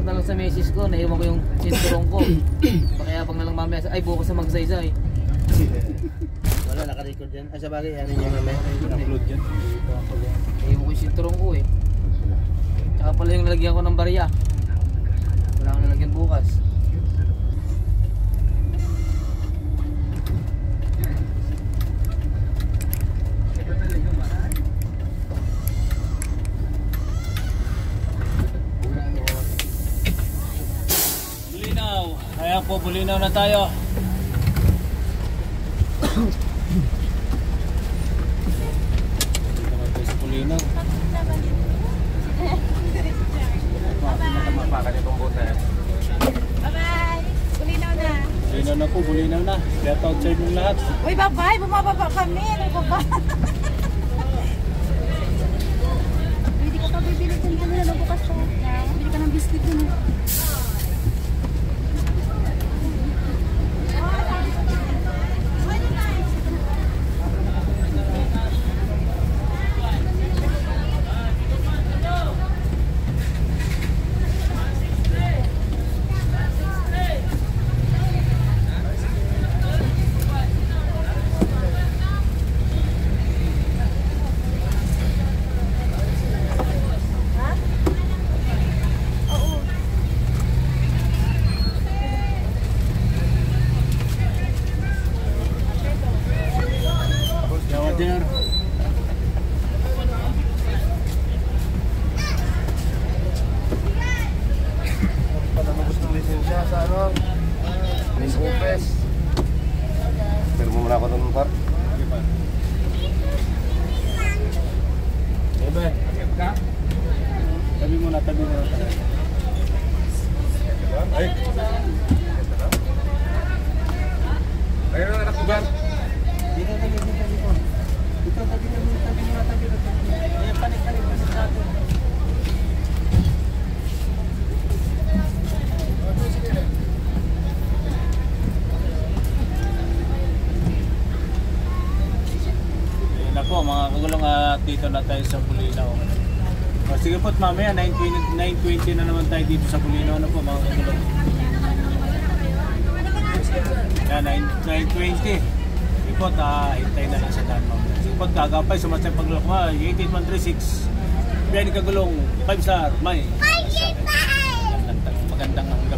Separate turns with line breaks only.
na lang sa message ko, naiwan ko yung sinturong ko. Pakiyabang na lang mamaya, ay bukas na magsaysay.
Wala, naka-record yan. Ay, sa bagay, ano niya mamaya?
Upload yan. Naiwan ko yung sinturong ko eh. Tsaka pala yung nalagyan ko ng barya. Wala akong nalagyan bukas.
Ayan po, bulinaw na tayo. Dito na tayo sa bulinaw.
Bye-bye! Bulinaw na.
Bulinaw na po, bulinaw na. Kaya out side ng lahat.
Uy, bye-bye! Bumababa kami. Ano ba ba? Hindi ka pa bibili kung ano na bukas pa. Bili ka ng biscuit dun.
Tabi muna. Ay. Ayun na anak ko ba? Dito tabi ko. Dito tabi muna. Ayan, panik sa atin. Ayun na po mga kagulong at dito na tayo sa Bulinaw. O, sige po, mamaya 9:20 na naman tayo dito sa Bulinaw na po mga kagulong. Yan, 9:20. Sige po, hintay na lang sa daan mamaya. Sige po, gagapay, sumasay paglulok mo. 88136. Biyanin kagulong, 5 star, may. Magandang hanggang.